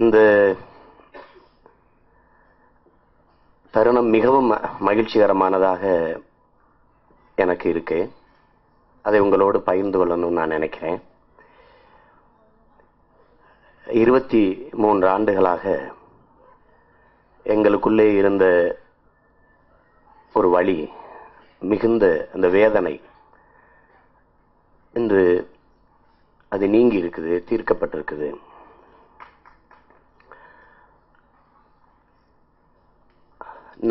இந்த தருணம் மிகவும் மகிழ்ச்சிகரமானதாக எனக்கு இருக்கு. அதை உங்களோடு பகிர்ந்து கொள்ளணும்னு நான் நினைக்கிறேன். 23 ஆண்டுகளாக எங்களுக்குள்ளே இருந்த ஒரு வலி, மிகுந்த அந்த வேதனை இன்று அது நீங்கி இருக்குது, தீர்க்கப்பட்டிருக்குது.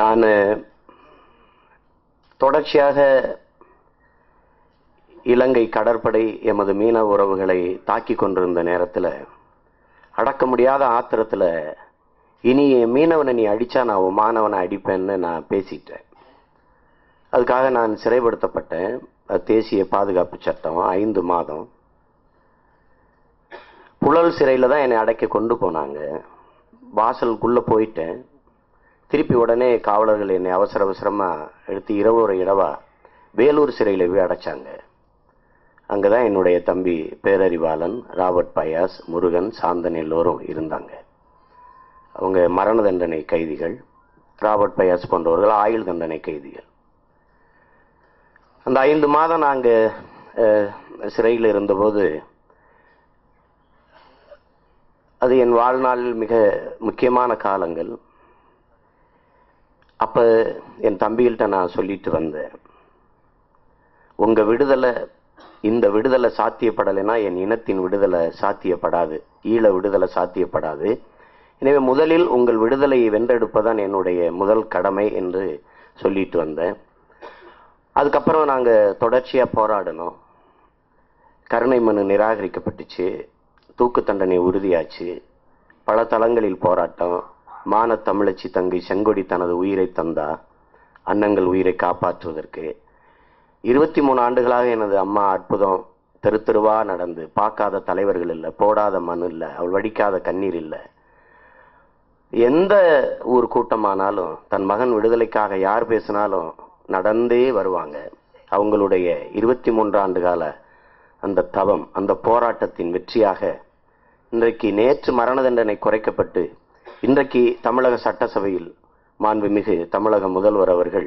நான் தொடர்ச்சியாக இலங்கை கடற்படை எமது மீனவ உறவுகளை தாக்கி கொண்டிருந்த நேரத்தில் அடக்க முடியாத ஆத்திரத்தில் இனி மீனவனை நீ அடித்தா நான் மாணவனை அடிப்பேன்னு நான் பேசிட்டேன். அதுக்காக நான் சிறைப்படுத்தப்பட்டேன். தேசிய பாதுகாப்பு சட்டம் 5 மாதம் புழல் சிறையில் தான் என்னை அடைக்க கொண்டு போனாங்க. வாசலுக்குள்ளே போயிட்டேன். திருப்பி உடனே காவலர்கள் என்னை அவசர அவசரமாக எடுத்து இரவோர இரவா வேலூர் சிறையில் போய் அடைச்சாங்க. அங்கே தான் என்னுடைய தம்பி பேரறிவாளன், ராபர்ட் பயாஸ், முருகன், சாந்தன் எல்லோரும் இருந்தாங்க. அவங்க மரண தண்டனை கைதிகள். ராபர்ட் பயாஸ் போன்றவர்கள் ஆயுள் தண்டனை கைதிகள். அந்த 5 மாதம் நாங்கள் சிறையில் இருந்தபோது அது என் வாழ்நாளில் மிக முக்கியமான காலங்கள். அப்போ என் தம்பிகள்கிட்ட நான் சொல்லிட்டு வந்தேன், உங்கள் விடுதலை, இந்த விடுதலை சாத்தியப்படலைன்னா என் இனத்தின் விடுதலை சாத்தியப்படாது, ஈழ விடுதலை சாத்தியப்படாது. எனவே முதலில் உங்கள் விடுதலையை வென்றெடுப்பதான் என்னுடைய முதல் கடமை என்று சொல்லிட்டு வந்தேன். அதுக்கப்புறம் நாங்கள் தொடர்ச்சியாக போராடணும். கருணை மனு நிராகரிக்கப்பட்டுச்சு, தூக்கு தண்டனை உறுதியாச்சு, பல தளங்களில் போராட்டம். மான தமிழச்சி தங்கை செங்கொடி தனது உயிரை தந்தா அன்னங்கள் உயிரை காப்பாற்றுவதற்கு. 23 ஆண்டுகளாக எனது அம்மா அற்புதம் தெரு தெருவா நடந்து, பார்க்காத தலைவர்கள் இல்லை, போடாத மண் இல்லை, அவள் வடிக்காத கண்ணீர் இல்லை. எந்த ஊர் கூட்டமானாலும் தன் மகன் விடுதலைக்காக யார் பேசினாலும் நடந்தே வருவாங்க. அவங்களுடைய 23 ஆண்டு கால அந்த தவம், அந்த போராட்டத்தின் வெற்றியாக இன்றைக்கு நேற்று மரண தண்டனை குறைக்கப்பட்டு இன்றைக்கு தமிழக சட்டசபையில் மாண்புமிகு தமிழக முதல்வர் அவர்கள்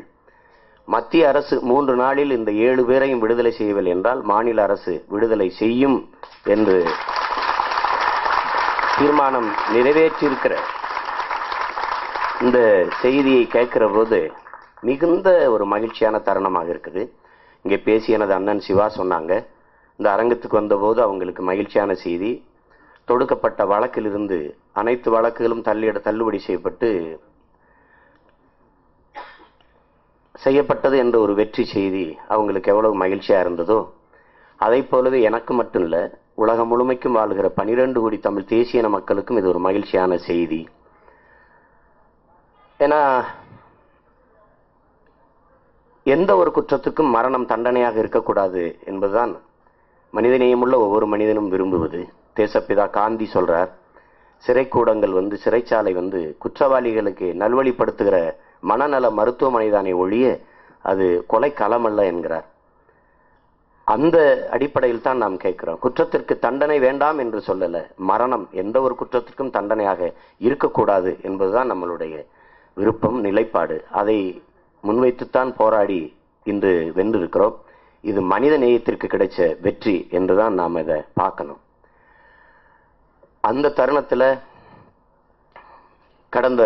மத்திய அரசு 3 நாளில் இந்த 7 பேரையும் விடுதலை செய்யவில்லை என்றால் மாநில அரசு விடுதலை செய்யும் என்று தீர்மானம் நிறைவேற்றியிருக்கிற இந்த செய்தியை கேட்கிற போது மிகுந்த ஒரு மகிழ்ச்சியான தருணமாக இருக்குது. இங்கே பேசிய எனது அண்ணன் சிவா சொன்னாங்க, இந்த அரங்கத்துக்கு வந்தபோது அவங்களுக்கு மகிழ்ச்சியான செய்தி, தொடுக்கப்பட்ட வழக்கிலிருந்து அனைத்து வழக்குகளும் தள்ளுபடி செய்யப்பட்டது என்ற ஒரு வெற்றி செய்தி அவங்களுக்கு எவ்வளவு மகிழ்ச்சியா இருந்ததோ, அதை போலவே எனக்கு மட்டும் இல்லை, உலகம் முழுமைக்கும் வாழ்கிற 12 கோடி தமிழ் தேசிய மக்களுக்கும் இது ஒரு மகிழ்ச்சியான செய்தி. ஏன்னா எந்த ஒரு குற்றத்துக்கும் மரணம் தண்டனையாக இருக்கக்கூடாது என்பதுதான் மனிதநேயமுள்ள ஒவ்வொரு மனிதனும் விரும்புவது. தேசப்பிதா காந்தி சொல்றார், சிறைக்கூடங்கள் சிறைச்சாலை குற்றவாளிகளுக்கு நல்வழிப்படுத்துகிற மனநல மருத்துவமனை தானே ஒழிய அது கொலை களம் அல்ல என்கிறார். அந்த அடிப்படையில் தான் நாம் கேட்கிறோம். குற்றத்திற்கு தண்டனை வேண்டாம் என்று சொல்லல, மரணம் எந்த ஒரு குற்றத்திற்கும் தண்டனையாக இருக்கக்கூடாது என்பதுதான் நம்மளுடைய விருப்பம், நிலைப்பாடு. அதை முன்வைத்துத்தான் போராடி இன்று வென்றிருக்கிறோம். இது மனித நேயத்திற்கு கிடைச்ச வெற்றி என்றுதான் நாம் இதை பார்க்கணும். அந்த தருணத்தில் கடந்த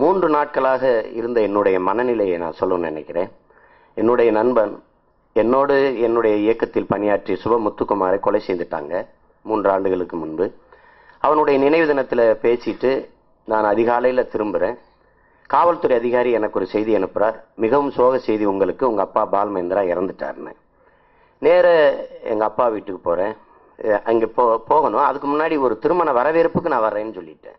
3 நாட்களாக இருந்த என்னுடைய மனநிலையை நான் சொல்லணும்னு நினைக்கிறேன். என்னுடைய நண்பன் என்னோடு என்னுடைய இயக்கத்தில் பணியாற்றிய சுபமுத்துக்குமாரை கொலை செய்துட்டாங்க 3 ஆண்டுகளுக்கு முன்பு. அவனுடைய நினைவு தினத்தில் பேசிட்டு நான் அதிகாலையில் திரும்புகிறேன். காவல்துறை அதிகாரி எனக்கு ஒரு செய்தி அனுப்புகிறார். மிகவும் சோக செய்தி உங்களுக்கு, உங்கள் அப்பா பால்மேந்திரா இறந்துட்டாருன்னு. நேர எங்கள் அப்பா வீட்டுக்கு போகிறேன். அங்கே போகணும். அதுக்கு முன்னாடி ஒரு திருமண வரவேற்புக்கு நான் வர்றேன்னு சொல்லிட்டேன்.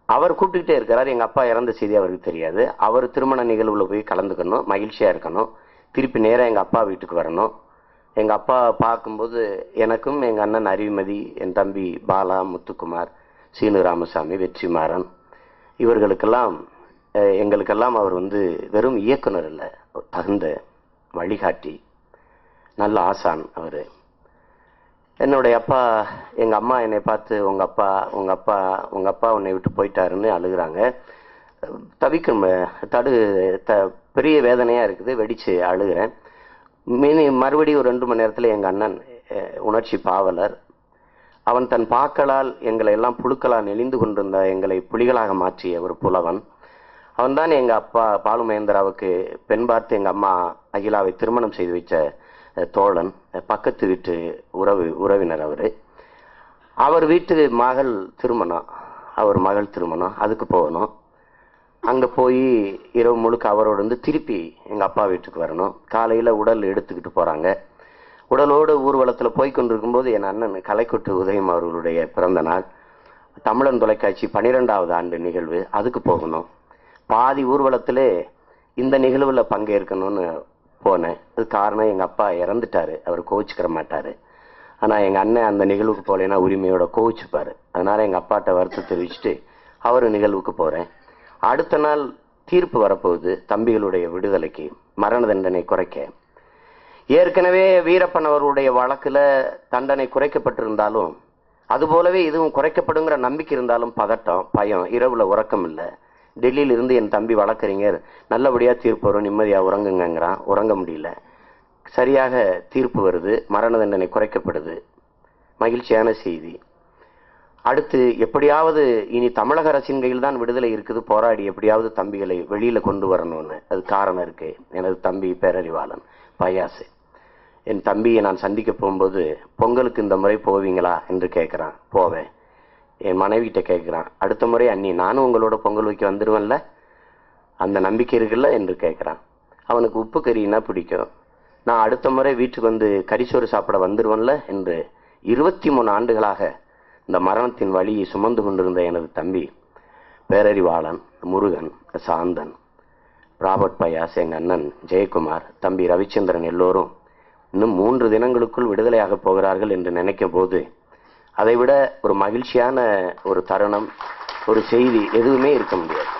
அவர் கூப்பிட்டுக்கிட்டே இருக்கிறார். எங்கள் அப்பா இறந்த செய்தி அவருக்கு தெரியாது. அவர் திருமண நிகழ்வில் போய் கலந்துக்கணும், மகிழ்ச்சியாக இருக்கணும். திருப்பி நேராக எங்கள் அப்பா வீட்டுக்கு வரணும். எங்கள் அப்பா பார்க்கும்போது எனக்கும் எங்கள் அண்ணன் அறிவுமதி, என் தம்பி பாலா, முத்துக்குமார், சீனு ராமசாமி, வெற்றிமாறன், இவர்களுக்கெல்லாம் எங்களுக்கெல்லாம் அவர் வெறும் இயக்குனர் இல்லை, தகுந்த வழிகாட்டி, நல்ல ஆசான் அவர். என்னுடைய அப்பா, எங்கள் அம்மா என்னை பார்த்து உங்கள் அப்பா உன்னை விட்டு போயிட்டாருன்னு அழுகிறாங்க. பெரிய வேதனையாக இருக்குது. வெடித்து அழுகிறேன். மறுபடியும் ஒரு 2 மணி நேரத்தில் எங்கள் அண்ணன் உணர்ச்சி பாவலர், அவன் தன் பாக்களால் எங்களை எல்லாம் புழுக்களால் நெளிந்து கொண்டிருந்த எங்களை புலிகளாக மாற்றிய ஒரு புலவன். அவன்தான் எங்கள் அப்பா பாலுமகேந்திராவுக்கு பெண் பார்த்து எங்கள் அம்மா அகிலாவை திருமணம் செய்து வச்ச தோழன், பக்கத்து வீட்டு உறவினர். அவர் வீட்டு மகள் திருமணம், அதுக்கு போகணும். அங்கே போய் இரவு முழுக்க அவரோடு திருப்பி எங்கள் அப்பா வீட்டுக்கு வரணும். காலையில் உடல் எடுத்துக்கிட்டு போகிறாங்க. உடலோடு ஊர்வலத்தில் போய் கொண்டிருக்கும்போது என் அண்ணன் கலைக்கொட்டு உதயம் அவர்களுடைய பிறந்த நாள், தமிழன் தொலைக்காட்சி 12வது ஆண்டு நிகழ்வு, அதுக்கு போகணும். பாதி ஊர்வலத்திலே இந்த நிகழ்வில் பங்கேற்கணும்னு போனேன். அது காரணம் எங்கள் அப்பா இறந்துட்டார், அவர் கோவிச்சுக்கிற மாட்டார். ஆனால் எங்கள் அண்ணன் அந்த நிகழ்வுக்கு போகலைன்னா உரிமையோட கோவிச்சுப்பார். அதனால் எங்கள் அப்பாட்ட வருத்தம் தெரிவிச்சுட்டு அவர் நிகழ்வுக்கு போகிறேன். அடுத்த நாள் தீர்ப்பு வரப்போகுது தம்பிகளுடைய விடுதலைக்கு, மரண தண்டனை குறைக்க. ஏற்கனவே வீரப்பன் அவர்களுடைய வழக்கில் தண்டனை குறைக்கப்பட்டிருந்தாலும் அதுபோலவே இதுவும் குறைக்கப்படுங்கிற நம்பிக்கை இருந்தாலும் பதட்டம், பயம், இரவில் உறக்கம் இல்லை. டெல்லியிலிருந்து என் தம்பி வழக்கறிஞர் நல்லபடியாக தீர்ப்பு வரும், நிம்மதியாக உறங்குங்கிறான். உறங்க முடியல. சரியாக தீர்ப்பு வருது, மரண தண்டனை குறைக்கப்படுது. மகிழ்ச்சியான செய்தி. அடுத்து எப்படியாவது இனி தமிழக அரசின் கையில் தான் விடுதலை இருக்குது, போராடி எப்படியாவது தம்பிகளை வெளியில் கொண்டு வரணும்னு. அது காரணம் இருக்கு. எனது தம்பி பேரறிவாளன் பயாசு, என் தம்பியை நான் சந்திக்க போகும்போது பொங்கலுக்கு இந்த முறை போவீங்களா என்று கேட்குறான். போவேன். என் மனைவிட்ட கேட்குறான், அடுத்த முறை அண்ணி நானும் உங்களோட பொங்கல் வைக்க வந்துடுவேன்ல, அந்த நம்பிக்கை இருக்குல்ல என்று கேட்குறான். அவனுக்கு உப்பு கறினா பிடிக்கும். நான் அடுத்த முறை வீட்டுக்கு கரிசோறு சாப்பிட வந்துடுவேன்ல என்று 23 ஆண்டுகளாக இந்த மரணத்தின் வழியை சுமந்து கொண்டிருந்த எனது தம்பி பேரறிவாளன், முருகன், சாந்தன், ராபர்ட் பயாஸ், எங்கள் அண்ணன் ஜெயக்குமார், தம்பி ரவிச்சந்திரன் எல்லோரும் இன்னும் 3 தினங்களுக்குள் விடுதலையாக போகிறார்கள் என்று நினைக்கும் போது அதைவிட ஒரு மகிழ்ச்சியான ஒரு தருணம், ஒரு செய்தி எதுவுமே இருக்க முடியாது.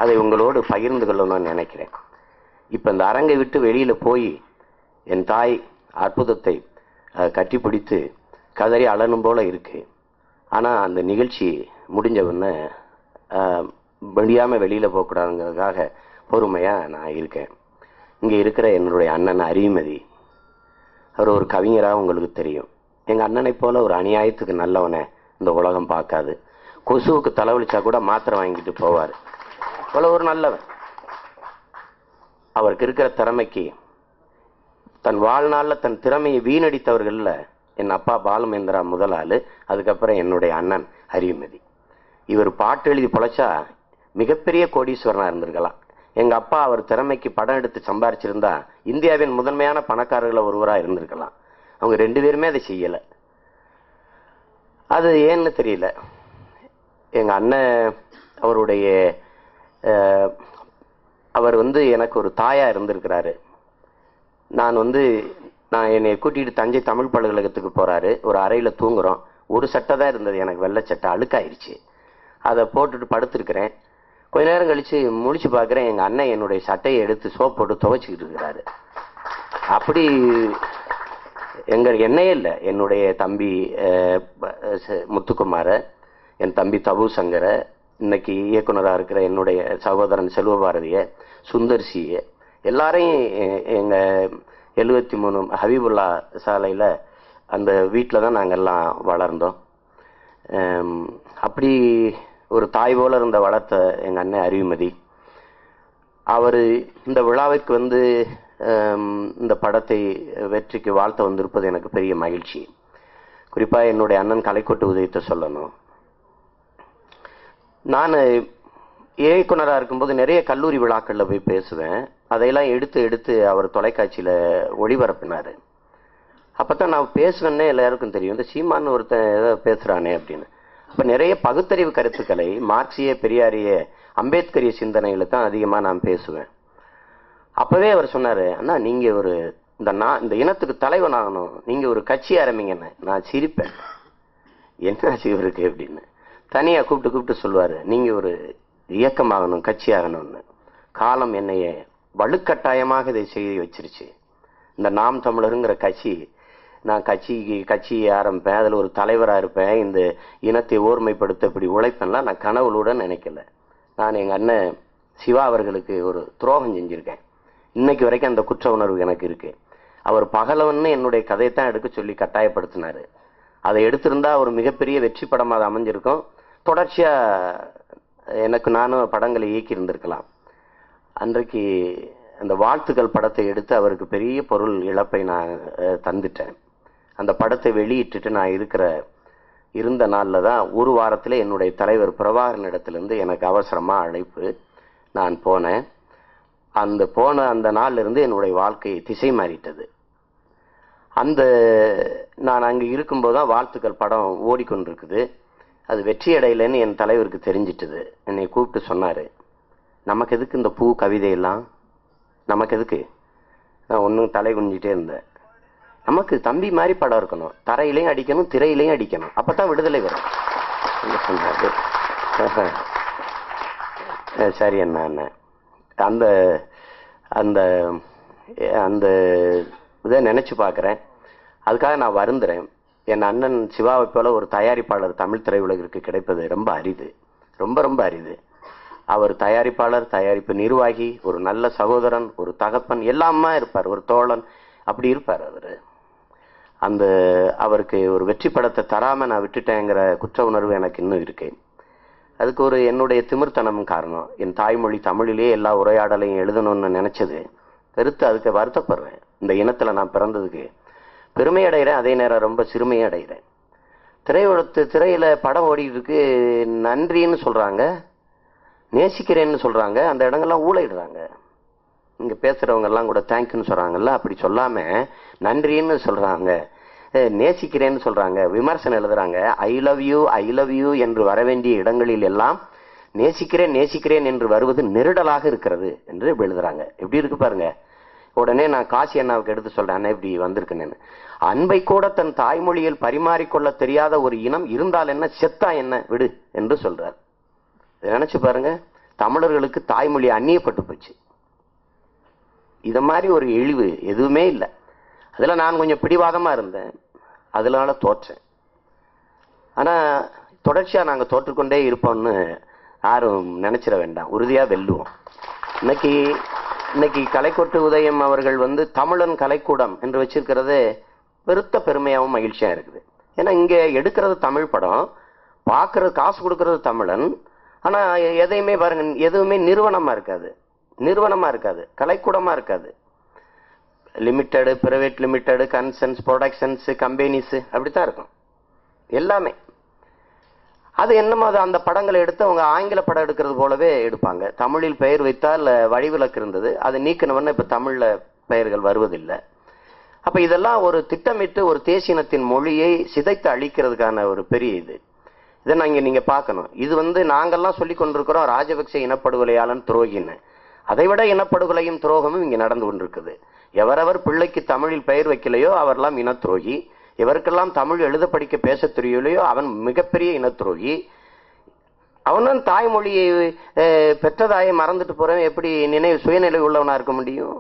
அதை உங்களோடு பகிர்ந்து கொள்ளணும்னு நினைக்கிறேன். இப்போ இந்த அரங்கை விட்டு வெளியில் போய் என் தாய் அற்புதத்தை கட்டி பிடித்து கதறி அழனும் போல இருக்கு. ஆனால் அந்த நிகழ்ச்சி முடிஞ்ச உடனே முடியாமல் வெளியில் போகக்கூடாதுங்கிறதுக்காக பொறுமையாக நான் இருக்கேன். இங்கே இருக்கிற என்னுடைய அண்ணன் அறிவுமதி, அவர் ஒரு கவிஞராக உங்களுக்கு தெரியும். எங்கள் அண்ணனை போல ஒரு அநியாயத்துக்கு நல்லவனை இந்த உலகம் பார்க்காது. கொசுவுக்கு தலைவலிச்சா கூட மாத்திரை வாங்கிட்டு போவார். அவ்வளோ ஒரு நல்லவன். அவருக்கு இருக்கிற திறமைக்கு தன் வாழ்நாளில் தன் திறமையை வீணடித்தவர்களில் என் அப்பா பாலுமேந்திரா முதல் ஆள், அதுக்கப்புறம் என்னுடைய அண்ணன் அறிவுமதி. இவர் பாட்டு எழுதி பொழைச்சா மிகப்பெரிய கோடீஸ்வரனாக இருந்திருக்கலாம். எங்கள் அப்பா அவர் திறமைக்கு படம் எடுத்து சம்பாரிச்சிருந்தா இந்தியாவின் முதன்மையான பணக்காரர்களில் ஒருவராக இருந்திருக்கலாம். அவங்க 2 பேருமே அதை செய்யலை. அது ஏன்னு தெரியல. எங்கள் அண்ணன் அவருடைய அவர் எனக்கு ஒரு தாயாக இருந்திருக்கிறாரு. நான் என்னை கூட்டிகிட்டு தஞ்சை தமிழ் பல்கலைக்கழகத்துக்கு போகிறாரு. ஒரு அறையில் தூங்குகிறோம். ஒரு சட்டை தான் இருந்தது, எனக்கு வெள்ளை சட்டை அழுக்காயிருச்சு. அதை போட்டுட்டு படுத்துருக்கிறேன். கொஞ்ச நேரம் கழித்து முழிச்சு பார்க்குறேன், எங்கள் அண்ணன் என்னுடைய சட்டையை எடுத்து சோப் போட்டு துவைச்சிக்கிட்டு இருக்கிறாரு. அப்படி என்னையே இல்லை, என்னுடைய தம்பி முத்துக்குமார, என் தம்பி தபு சங்கர, இன்னைக்கு இயக்குனராக இருக்கிற என்னுடைய சகோதரன் செல்வபாரதிய, சுந்தர்சிய, எல்லாரையும் எங்கள் 73 ஹபீபுல்லா சாலையில் அந்த வீட்டில் தான் நாங்கள் எல்லாம் வளர்ந்தோம். அப்படி ஒரு தாய் போல இருந்த வளர்த்த எங்கள் அண்ணன் அறிவுமதி, அவர் இந்த விழாவிற்கு வந்து இந்த படத்தை வெற்றிக்கு வாழ்த்த வந்திருப்பது எனக்கு பெரிய மகிழ்ச்சி. குறிப்பாக என்னுடைய அண்ணன் கலைக்கோட்டு உதயத்தை சொல்லணும். நான் இயக்குனராக இருக்கும்போது நிறைய கல்லூரி விழாக்களில் போய் பேசுவேன். அதையெல்லாம் எடுத்து அவர் தொலைக்காட்சியில் ஒளிபரப்பினார். அப்போ தான் நான் பேசுவேன்னே எல்லாருக்கும் தெரியும், இந்த சீமான்னு ஒருத்தன் ஏதோ பேசுகிறானே அப்படின்னு. அப்போ நிறைய பகுத்தறிவு கருத்துக்களை மார்க்சிய, பெரியாரிய, அம்பேத்கரிய சிந்தனையில் தான் அதிகமாக நான் பேசுவேன். அப்போவே அவர் சொன்னார், அண்ணா நீங்கள் ஒரு இந்த இனத்துக்கு தலைவன் ஆகணும், நீங்கள் ஒரு கட்சி ஆரம்பிங்கன்னு. நான் சிரிப்பேன், என்ன இவருக்கு அப்படின்னு. தனியாக கூப்பிட்டு சொல்லுவார், நீங்கள் ஒரு இயக்கமாகணும், கட்சி ஆகணும்னு. காலம் என்னைய வலுக்கட்டாயமாக இதை செய்து வச்சிருச்சு. இந்த நாம் தமிழருங்கிற கட்சி, நான் கட்சி ஆரம்பிப்பேன், அதில் ஒரு தலைவராக இருப்பேன், இந்த இனத்தை ஓர்மைப்படுத்த இப்படி உழைப்பேன்லாம் நான் கனவுளுடன் நினைக்கல. நான் எங்கள் அண்ணன் சிவா அவர்களுக்கு ஒரு துரோகம் செஞ்சுருக்கேன். இன்னைக்கு வரைக்கும் அந்த குற்ற உணர்வு எனக்கு இருக்கு. அவர் பகலவன்னு என்னுடைய கதையை தான் எடுக்க சொல்லி கட்டாயப்படுத்தினார். அதை எடுத்திருந்தா ஒரு மிகப்பெரிய வெற்றி படமாக அது அமைஞ்சிருக்கும். தொடர்ச்சியாக எனக்கு நானும் படங்களை இயக்கி இருந்திருக்கலாம். அன்றைக்கு அந்த வாழ்த்துக்கள் படத்தை எடுத்து அவருக்கு பெரிய பொருள் இழப்பை நான் தந்துட்டேன். அந்த படத்தை வெளியிட்டுட்டு நான் இருந்த நாளில் தான் ஒரு வாரத்தில் என்னுடைய தலைவர் பிரபாகரன் இடத்துலேருந்து எனக்கு அவசரமாக அழைப்பு. நான் போனேன். அந்த நாளிலிருந்து என்னுடைய வாழ்க்கை திசை மாறிட்டது. நான் அங்கே இருக்கும்போது தான் வாழ்த்துக்கள் படம் ஓடிக்கொண்டிருக்குது. அது வெற்றி அடையலைன்னு என் தலைவருக்கு தெரிஞ்சிட்டது. என்னை கூப்பிட்டு சொன்னார், நமக்கு எதுக்கு இந்த பூ கவிதையெல்லாம், நமக்கு எதுக்கு? நான் ஒன்றும் தலை குஞ்சிட்டே இருந்தேன். நமக்கு தம்பி மாதிரி படம் இருக்கணும், தரையிலையும் அடிக்கணும், திரையிலையும் அடிக்கணும், அப்போ தான் விடுதலை வரும் சொன்னாரு. சரி அண்ணா, அந்த அந்த அந்த இதை நினச்சி பார்க்குறேன். அதுக்காக நான் வருந்துறேன். என் அண்ணன் சிவாவை போல ஒரு தயாரிப்பாளர் தமிழ் திரையுலகிற்கு கிடைப்பது ரொம்ப அரிது, ரொம்ப அரிது. அவர் தயாரிப்பாளர், தயாரிப்பு நிர்வாகி, ஒரு நல்ல சகோதரன், ஒரு தகப்பன், எல்லாமா இருப்பார், ஒரு தோழன், அப்படி இருப்பார் அவர். அவருக்கு ஒரு வெற்றி படத்தை தராமல் நான் விட்டுட்டேங்கிற குற்ற உணர்வு எனக்கு இன்னும் இருக்கு. அதுக்கு ஒரு என்னுடைய திமிர்த்தனமும் காரணம். என் தாய்மொழி தமிழிலே எல்லா உரையாடலையும் எழுதணும்னு நினச்சது பெருத்து அதுக்கு வருத்தப்படுறேன். இந்த இனத்தில் நான் பிறந்ததுக்கு பெருமை அடைகிறேன், அதே நேரம் ரொம்ப சிறுமையை அடைகிறேன். திரையில் படம் ஓடிட்டு இருக்கு, நன்றின்னு சொல்கிறாங்க, நேசிக்கிறேன்னு சொல்கிறாங்க, அந்த இடங்கள்லாம் ஊழையிடுறாங்க. இங்கே பேசுகிறவங்கெல்லாம் கூட தேங்க்யூன்னு சொல்கிறாங்கல்ல, அப்படி சொல்லாமல் நன்றின்னு சொல்கிறாங்க, நேசிக்கிறேன்னு சொல்கிறாங்க, விமர்சனம் எழுதுகிறாங்க. ஐ லவ் யூ என்று வர வேண்டிய இடங்களில் எல்லாம் நேசிக்கிறேன் என்று வருவது நெருடலாக இருக்கிறது என்று எழுதுகிறாங்க. எப்படி இருக்கு பாருங்க. உடனே நான் காசி அண்ணாவுக்கு எடுத்து சொல்கிறேன், அண்ணா இப்படி வந்திருக்குன்னு. அன்பை கூட தன் தாய்மொழியில் பரிமாறிக்கொள்ள தெரியாத ஒரு இனம் இருந்தால் என்ன, செத்தா என்ன, விடு என்று சொல்றார். நினைச்சு பாருங்க, தமிழர்களுக்கு தாய்மொழி அந்நியப்பட்டு போச்சு. இத மாதிரி ஒரு இழிவு எதுவுமே இல்லை. அதில் நான் கொஞ்சம் பிடிவாதமா இருந்தேன், அதனால தோற்றேன். ஆனா தொடர்ச்சியா நாங்கள் தோற்றுக்கொண்டே இருப்போம்னு யாரும் நினைச்சிட வேண்டாம், உறுதியா வெல்லுவோம். இன்னைக்கு கலைக்கோட்டு உதயம் அவர்கள் தமிழன் கலைக்கூடம் என்று வச்சிருக்கிறதே பெருத்த பெருமையாகவும் மகிழ்ச்சியா இருக்குது. ஏன்னா இங்க எடுக்கிறது தமிழ் படம், பார்க்கறது காசு கொடுக்கறது தமிழன். ஆனா எதையுமே பாருங்க, எதுவுமே நிறுவனமா இருக்காது, கலைக்கூடமா இருக்காது. Limited, private limited, concerns, productions, companies, அப்படித்தான் இருக்கும் எல்லாமே. அது என்னமோ அந்த படங்களை எடுத்து அவங்க ஆங்கில படம் எடுக்கிறது போலவே எடுப்பாங்க. தமிழில் பெயர் வைத்தால் வழிவிலக்கு இருந்தது, அதை நீக்கினவன்னு இப்ப தமிழ்ல பெயர்கள் வருவதில்லை. அப்ப இதெல்லாம் ஒரு திட்டமிட்டு ஒரு தேசியனத்தின் மொழியை சிதைத்து அழிக்கிறதுக்கான ஒரு பெரிய இதை நீங்க பார்க்கணும். இது நாங்கெல்லாம் சொல்லி கொண்டிருக்கிறோம் ராஜபக்சே இனப்படுகொலையாளன் துரோகின்னு. அதைவிட இனப்படுகொலையும் துரோகமும் இங்க நடந்து கொண்டிருக்குது. எவரவர் பிள்ளைக்கு தமிழில் பெயர் வைக்கலையோ அவரெல்லாம் இன துரோகி. எவருக்கெல்லாம் தமிழ் எழுத படிக்க பேச தெரியலையோ அவன் மிகப்பெரிய இன துரோகி. அவனும் தாய்மொழியை பெற்றதாயை மறந்துட்டு போறவன் எப்படி சுயநிலை உள்ளவனா இருக்க முடியும்?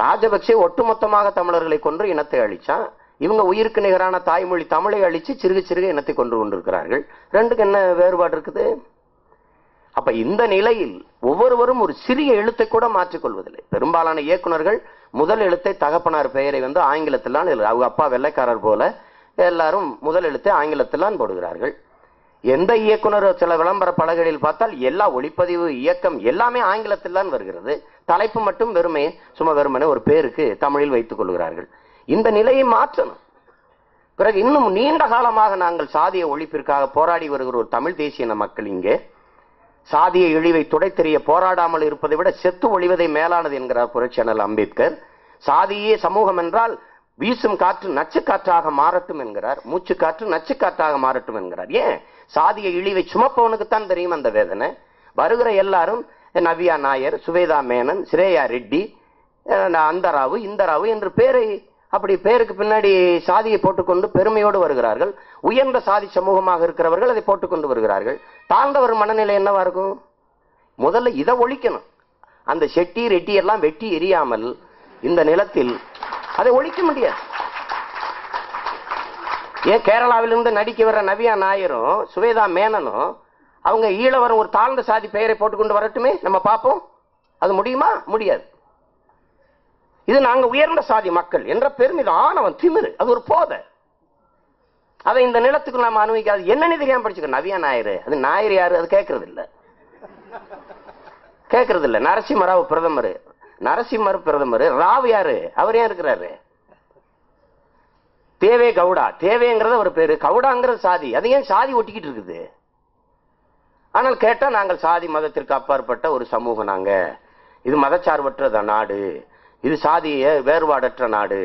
ராஜபக்சே ஒட்டுமொத்தமாக தமிழர்களை கொன்று இனத்தை அழிச்சான். இவங்க உயிருக்கு நிகரான தாய்மொழி தமிழை அழிச்சு சிறுக சிறுக இனத்தை கொண்டு கொண்டிருக்கிறார்கள். ரெண்டுக்கு என்ன வேறுபாடு இருக்குது? அப்ப இந்த நிலையில் ஒவ்வொருவரும் ஒரு சிறிய எழுத்தை கூட மாற்றிக்கொள்வதில்லை. பெரும்பாலான இயக்குநர்கள் முதல் எழுத்தை தகப்பனார் பெயரை ஆங்கிலத்திலான், அவங்க அப்பா வெள்ளைக்காரர் போல எல்லாரும் முதல் எழுத்தை ஆங்கிலத்திலான் போடுகிறார்கள். எந்த இயக்குனர் சில விளம்பர பலகைகளில் பார்த்தால் எல்லா ஒளிப்பதிவு இயக்கம் எல்லாமே ஆங்கிலத்தில்தான் வருகிறது. தலைப்பு மட்டும் வெறுமனே ஒரு பேருக்கு தமிழில் வைத்துக் கொள்கிறார்கள். இந்த நிலையை மாற்றணும். பிறகு இன்னும் நீண்ட காலமாக நாங்கள் சாதிய ஒழிப்பிற்காக போராடி வருகிற ஒரு தமிழ் தேசிய மக்கள் இங்கே சாதிய இழிவை துடைத்தெறிய போராடாமல் இருப்பதை விட செத்து ஒழிவதை மேலானது என்கிறார் புரட்சியாளர் அம்பேத்கர். சாதியே சமூகம் என்றால் வீசும் காற்று நச்சு காற்றாக மாறட்டும் என்கிறார். மூச்சு காற்று நச்சு காற்றாக மாறட்டும் என்கிறார். ஏன்? சாதிய இழிவை சுமப்பவனுக்குத்தான் தெரியும் அந்த வேதனை. வருகிற எல்லாரும் நவ்யா நாயர், சுவேதா மேனன், ஸ்ரேயா ரெட்டி, அந்த ராவு இந்த ராவு என்று பேரை அப்படி பேருக்கு பின்னாடி சாதியை போட்டுக்கொண்டு பெருமையோடு வருகிறார்கள். உயர்ந்த சாதி சமூகமாக இருக்கிறவர்கள் அதை போட்டுக்கொண்டு வருகிறார்கள். தாழ்ந்தவர் மனநிலை என்னவா இருக்கும்? முதல்ல இதை ஒழிக்கணும். அந்த செட்டி ரெட்டி எல்லாம் வெட்டி எரியாமல் இந்த நிலத்தில் அதை ஒழிக்க முடியாது. ஏன் கேரளாவிலிருந்து நடிக்க வர்ற நவ்யா நாயரும் சுவேதா மேனனும் அவங்க ஈழவரும் ஒரு தாழ்ந்த சாதி பெயரை போட்டுக்கொண்டு வரட்டுமே, நம்ம பார்ப்போம். அது முடியுமா? முடியாது. இது நாங்க உயர்ந்த சாதி மக்கள் என்ற பெருமிதம், ஆணவம், திமிரு, அது ஒரு போதை. அதை இந்த நிலத்துக்கு நாம அனுபவிக்காது. என்னன்னு தெரியாம படிச்சுக்க. நவ்யா நாயர், அது நாயர் யாரு? அது கேட்கறது இல்ல. நரசிம்மராவ் பிரதமர், நரசிம்மர் பிரதமர், ராவ் யாரு? அவர் ஏன் இருக்கிறாரு? தேவே கவுடா, தேவேங்கிறது ஒரு பேரு, கவுடாங்கிறது சாதி. அது ஏன் சாதி ஒட்டிக்கிட்டு இருக்குது? ஆனால் கேட்டா நாங்கள் சாதி மதத்திற்கு அப்பாற்பட்ட ஒரு சமூகம், நாங்க இது மதச்சார்பற்ற நாடு, இது சாதிய வேறுபாடற்ற நாடு.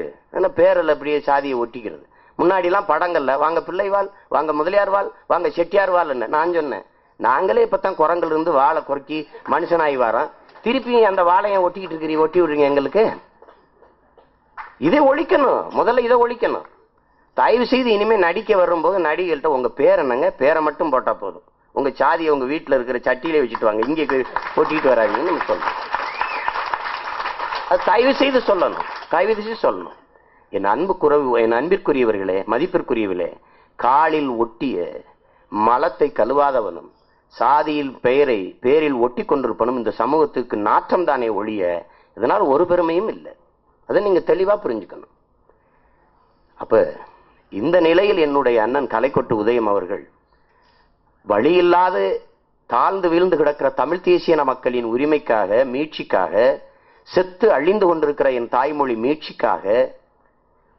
பேரில் அப்படியே சாதியை ஒட்டிக்கிறது. முன்னாடி எல்லாம் படங்கள்ல வாங்க பிள்ளைவாள், வாங்க முதலியார் வாழ், வாங்க செட்டியார் வாழ். நான் சொன்னேன், நாங்களே இப்பதான் குரங்குல இருந்து வாழை குறைக்கி மனுஷனாகி வரோம். திருப்பி அந்த வாழையை ஒட்டிக்கிட்டு இருக்கிறீங்க, ஒட்டி விடுறீங்க எங்களுக்கு. இதை ஒழிக்கணும். முதல்ல இதை ஒழிக்கணும். தயவு செய்து இனிமே நடிக்க வரும்போது நடிகர்கள்ட்ட உங்க பேர் என்னங்க, பேரை மட்டும் போட்டா போதும். உங்க சாதியை உங்க வீட்டுல இருக்கிற சட்டியிலே வச்சுட்டு வாங்க, இங்கே ஒட்டிக்கிட்டு வராங்கன்னு சொல்லணும். அது தயவு செய்து சொல்லணும். என் அன்பிற்குரியவர்களே, மதிப்பிற்குரியவர்களே, காலில் ஒட்டிய மலத்தை கழுவாதவனும் சாதியில் பேரில் ஒட்டி கொண்டிருப்பனும் இந்த சமூகத்துக்கு நாற்றம் தானே ஒழிய இதனால் ஒரு பெருமையும் இல்லை. அதை நீங்க தெளிவா புரிஞ்சுக்கணும். அப்ப இந்த நிலையில் என்னுடைய அண்ணன் கலைக்கொட்டு உதயம் அவர்கள் வழியில்லாது தாழ்ந்து வீழ்ந்து கிடக்கிற தமிழ் தேசிய மக்களின் உரிமைக்காக, மீட்சிக்காக, செத்து அழிந்து கொண்டிருக்கிற என் தாய்மொழி மீட்சிக்காக,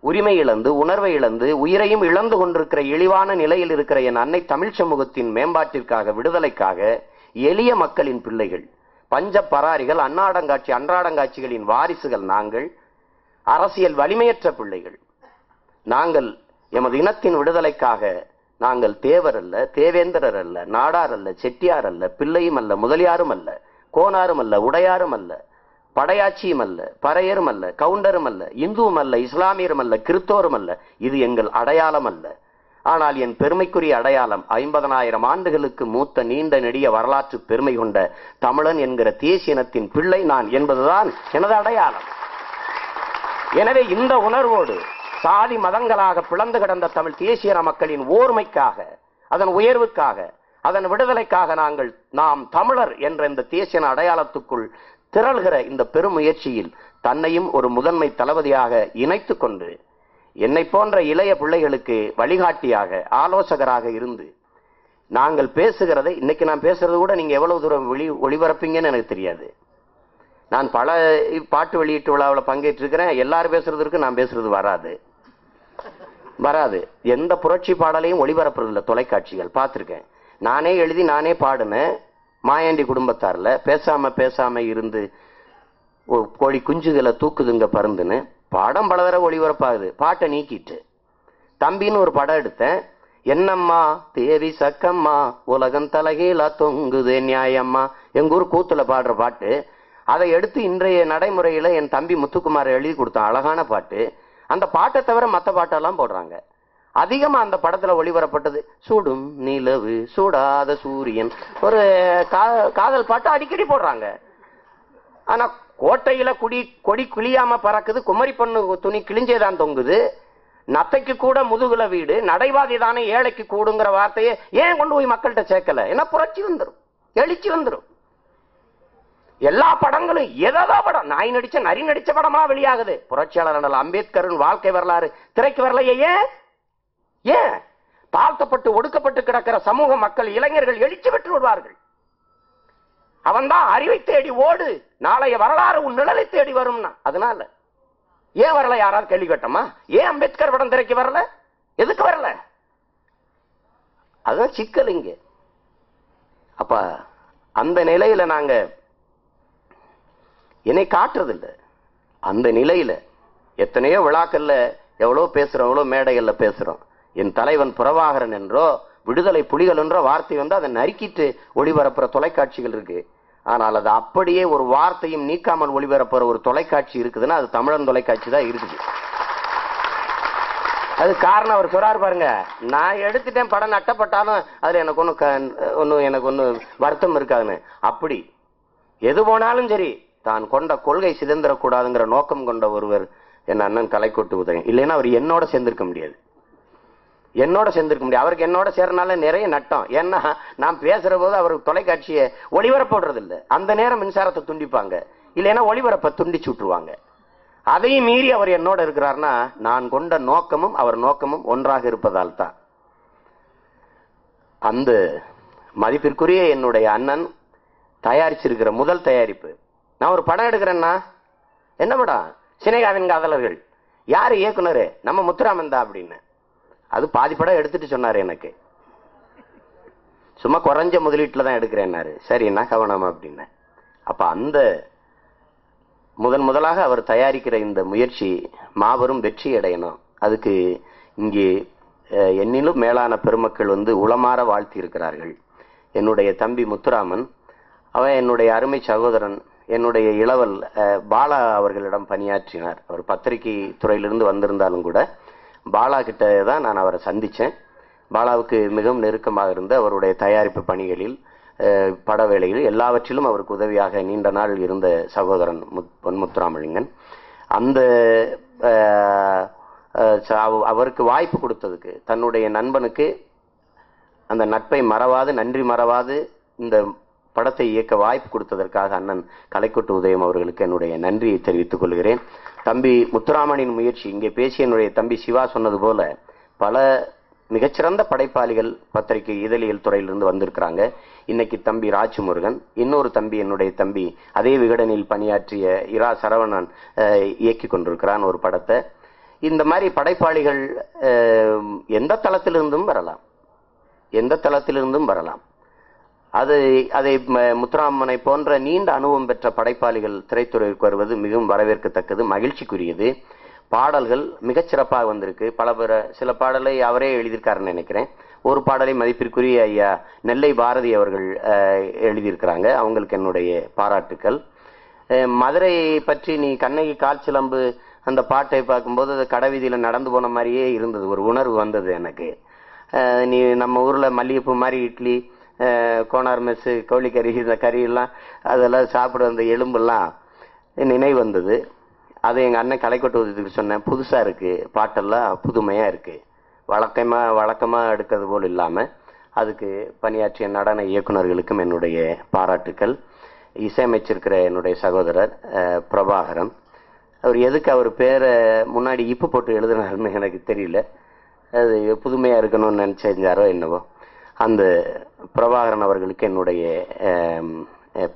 உரிமை இழந்து, உணர்வை இழந்து, உயிரையும் இழந்து கொண்டிருக்கிற இழிவான நிலையில் இருக்கிற என் அன்னை தமிழ் சமூகத்தின் மேம்பாட்டிற்காக, விடுதலைக்காக, எளிய மக்களின் பிள்ளைகள், பஞ்ச பராரிகள், அன்றாடங்காட்சிகளின் வாரிசுகள் நாங்கள், அரசியல் வலிமையற்ற பிள்ளைகள் நாங்கள். எமது இனத்தின் விடுதலைக்காக நாங்கள் தேவர் அல்ல, தேவேந்திரர் அல்ல, நாடார் அல்ல, செட்டியார் அல்ல, பிள்ளையும் அல்ல, முதலியாரும் அல்ல, கோனாரும் அல்ல, உடையாரும் அல்ல, படையாட்சியும் அல்ல, பறையரும் அல்ல, கவுண்டரும் அல்ல, இந்துவும் அல்ல, இஸ்லாமியரும் அல்ல, கிறிஸ்தோரும் அல்ல. இது எங்கள் அடையாளம் அல்ல. ஆனால் என் பெருமைக்குரிய அடையாளம் 50,000 ஆண்டுகளுக்கு மூத்த நீண்ட நெடிய வரலாற்று பெருமை கொண்ட தமிழன் என்கிற தேசிய இனத்தின் பிள்ளை நான் என்பதுதான் எனது அடையாளம். எனவே இந்த உணர்வோடு சாதி மதங்களாக பிளந்து கிடந்த தமிழ் தேசிய மக்களின் ஓர்மைக்காக, அதன் உயர்வுக்காக, அதன் விடுதலைக்காக நாம் தமிழர் என்ற இந்த தேசிய அடையாளத்துக்குள் திரள்கிற இந்த பெரும் முயற்சியில் தன்னையும் ஒரு முதன்மை தளபதியாக இணைத்துக் கொண்டு என்னை போன்ற இளைய பிள்ளைகளுக்கு வழிகாட்டியாக, ஆலோசகராக இருந்து நாங்கள் பேசுகிறதை, இன்னைக்கு நான் பேசுறது கூட நீங்க எவ்வளவு தூரம் ஒளிபரப்பீங்கன்னு எனக்கு தெரியாது. நான் பல பாட்டு வெளியீட்டு விழாவில் பங்கேற்றிருக்கிறேன். எல்லாரும் பேசுறதுக்கு நான் பேசுறது வராது. எந்த புரட்சி பாடலையும் ஒளிபரப்புறதில்லை தொலைக்காட்சிகள், பார்த்துருக்கேன். நானே எழுதி நானே பாடுனேன். மாயாண்டி குடும்பத்தார்ல பேசாம இருந்து கோழி குஞ்சுகளை தூக்குதுங்க பருந்துன்னு படம் பல தடவை ஒளிபரப்பாகுது. பாட்டை நீக்கிட்டு தம்பின்னு ஒரு படம் எடுத்தேன். என்னம்மா தேவி சக்கம்மா உலகம் தலகீழா தொங்குது நியாயம்மா, எங்க ஊர் கூத்துல பாடுற பாட்டு. அதை எடுத்து இன்றைய நடைமுறையில என் தம்பி முத்துக்குமார் எழுதி கொடுத்தான். அழகான பாட்டு. அந்த பாட்டை தவிர மற்ற பாட்டெல்லாம் போடுறாங்க. அதிகமா அந்த படத்துல ஒளிபரப்பட்டது சூடும் நிலவு சூடாத சூரியன், ஒரு காதல் பாட்டு அடிக்கடி போடுறாங்க. ஆனா கோட்டையில கொடி கிளியாம பறக்குது, குமரி பொண்ணு துணி கிழிஞ்சேதான் தொங்குது, நத்தைக்கு கூட முதுகுல வீடு, நடைபாதை தானே ஏழைக்கு கூடுங்கிற வார்த்தையை ஏன் கொண்டு போய் மக்கள்கிட்ட சேர்க்கல? ஏன்னா புரட்சி வந்துடும், எழுச்சி வந்துடும். எல்லா படங்களும் ஏதோ படம், நாய் நடிச்ச நரி நடிச்ச படமா வெளியாகுது. புரட்சியாளர் அம்பேத்கரின் வாழ்க்கை வரலாறு திரைக்கு வரலையே. ஏன்? ஏன்? தாழ்த்தப்பட்டு ஒடுக்கப்பட்டு கிடக்கிற சமூக மக்கள், இளைஞர்கள் எழுச்சி பெற்று வருவார்கள். அவன்தான் அறிவை தேடி ஓடு, நாளைய வரலாறு உன் நிழலை தேடி வரும்னா. அதனால ஏன் வரல? யாராவது கேள்வி கேட்டோமா? ஏன் அம்பேத்கர் படம் திரைக்கு வரல? எதுக்கு வரல? அதுதான் சிக்கல் இங்க. அப்ப அந்த நிலையில நாங்க என்னை காட்டுறதில்லை. அந்த நிலையில எத்தனையோ விழாக்கள்ல எவ்வளவு பேசுறோம், எவ்வளவு மேடைகள்ல பேசுறோம். என் தலைவன் புரபாகரன் என்றோ விடுதலை புலிகள் என்றோ வார்த்தை வந்து அதை நறுக்கிட்டு ஒளிபரப்புற தொலைக்காட்சிகள் இருக்கு. ஆனால் அது அப்படியே ஒரு வார்த்தையும் நீக்காமல் ஒளிபரப்புற ஒரு தொலைக்காட்சி இருக்குதுன்னா அது தமிழன் தொலைக்காட்சி தான் இருக்குது. அது காரணம் அவர் சொல்றாரு பாருங்க, நான் எடுத்துட்டேன் படம் நட்டப்பட்டாலும் அதுல எனக்கு ஒன்னும் வருத்தம் இருக்காதுன்னு. அப்படி எது போனாலும் சரி தான் கொண்ட கொள்கை சிதந்திரக்கூடாதுங்கிற நோக்கம் கொண்ட ஒருவர் என் அண்ணன் கலைக்கோட்டு உதயம். இல்லைன்னா அவர் என்னோட சேர்ந்திருக்க முடியாது. அவருக்கு என்னோட சேர்றனால நிறைய நட்டம். ஏன்னா நான் பேசுற போது அவர் தொலைக்காட்சியை ஒளிபரப்படுறது இல்லை. அந்த நேரம் மின்சாரத்தை துண்டிப்பாங்க, இல்லைன்னா ஒளிபரப்பை துண்டிச்சு விட்டுருவாங்க. அதையும் மீறி அவர் என்னோட இருக்கிறார்னா நான் கொண்ட நோக்கமும் அவர் நோக்கமும் ஒன்றாக இருப்பதால் தான். அந்த மதிப்பிற்குரிய என்னுடைய அண்ணன் தயாரிச்சிருக்கிற முதல் தயாரிப்பு, நான் ஒரு படம் எடுக்கிறேன்னா என்ன படம்? சினேகாவின் காதலர்கள். யாரு இயக்குனர்? நம்ம முத்துராமன் தான் அப்படின்னு. அது பாதி படம் எடுத்துட்டு சொன்னாரு எனக்கு. சும்மா குறைஞ்ச முதலீட்டுல தான் எடுக்கிறேன்னாரு. சரி என்ன கவனம் அப்படின்னு. அப்ப அந்த முதலாக அவர் தயாரிக்கிற இந்த முயற்சி மாபெரும் வெற்றி அடையணும். அதுக்கு இங்கே என்னிலும் மேலான பெருமக்கள் வந்து உளமாற வாழ்த்தி இருக்கிறார்கள். என்னுடைய தம்பி முத்துராமன், அவன் என்னுடைய அருமை சகோதரன், என்னுடைய இளவல் பாலா அவர்களிடம் பணியாற்றினார். அவர் பத்திரிகை துறையிலிருந்து வந்திருந்தாலும் கூட பாலா கிட்ட தான் நான் அவரை சந்திச்சேன். பாலாவுக்கு மிகவும் நெருக்கமாக இருந்த அவருடைய தயாரிப்பு பணிகளில், பட வேளையில் எல்லாவற்றிலும் அவருக்கு உதவியாக நீண்ட நாள் இருந்த சகோதரன் முத்துராமலிங்கன். அந்த அவருக்கு வாய்ப்பு கொடுத்ததுக்கு, தன்னுடைய நண்பனுக்கு அந்த நட்பை மறவாது, நன்றி மறவாது இந்த படத்தை இயக்க வாய்ப்பு கொடுத்ததற்காக அண்ணன் கலைக்கோட்டு உதயம் அவர்களுக்கு என்னுடைய நன்றியை தெரிவித்துக் கொள்கிறேன். தம்பி முத்துராமனின் முயற்சி, இங்கே பேசிய என்னுடைய தம்பி சிவா சொன்னது போல பல மிகச்சிறந்த படைப்பாளிகள் பத்திரிகை இதழியல் துறையிலிருந்து வந்திருக்கிறாங்க. இன்னைக்கு தம்பி ராஜ்முருகன், இன்னொரு தம்பி என்னுடைய தம்பி அதே விகடனில் பணியாற்றிய இரா சரவணன் இயக்கி கொண்டிருக்கிறான் ஒரு படத்தை. இந்த மாதிரி படைப்பாளிகள் எந்த தளத்திலிருந்தும் வரலாம். அதை முத்துராமனை போன்ற நீண்ட அனுபவம் பெற்ற படைப்பாளிகள் திரைத்துறைக்கு வருவது மிகவும் வரவேற்கத்தக்கது, மகிழ்ச்சிக்குரியது. பாடல்கள் மிகச்சிறப்பாக வந்திருக்கு. சில பாடலை அவரே எழுதியிருக்காருன்னு நினைக்கிறேன். ஒரு பாடலை மதிப்பிற்குரிய ஐயா நெல்லை பாரதி அவர்கள் எழுதியிருக்கிறாங்க. அவங்களுக்கு என்னுடைய பாராட்டுக்கள். மதுரை பற்றி நீ கண்ணகி கால் சிலம்பு அந்த பாட்டை பார்க்கும்போது அது கடைவீதியில் நடந்து போன மாதிரியே இருந்தது, ஒரு உணர்வு வந்தது எனக்கு. நீ நம்ம ஊரில் மல்லிகைப்பூ மாதிரி இட்லி, கோனார் மெஸ்ஸு, கோழிக்கறி, இந்த கறியெல்லாம் அதெல்லாம் சாப்பிட அந்த எலும்பெல்லாம் நினைவு வந்தது. அதை எங்கள் அண்ணன் கலைக்கோட்டு உதயத்துக்கு சொன்னேன். புதுசாக இருக்குது, பாட்டெல்லாம் புதுமையாக இருக்குது, வழக்கமாக எடுக்கிறது போல் இல்லாமல். அதுக்கு பணியாற்றிய நடன இயக்குநர்களுக்கும் என்னுடைய பாராட்டுக்கள். இசையமைச்சிருக்கிற என்னுடைய சகோதரர் பிரபாகரன், அவர் எதுக்கு அவர் பேரை முன்னாடி இப்பு போட்டு எழுதினாருன்னு எனக்கு தெரியல. அது புதுமையாக இருக்கணும்னு நினச்சிருந்தாரோ என்னவோ. அந்த பிரபாகரன் அவர்களுக்கு என்னுடைய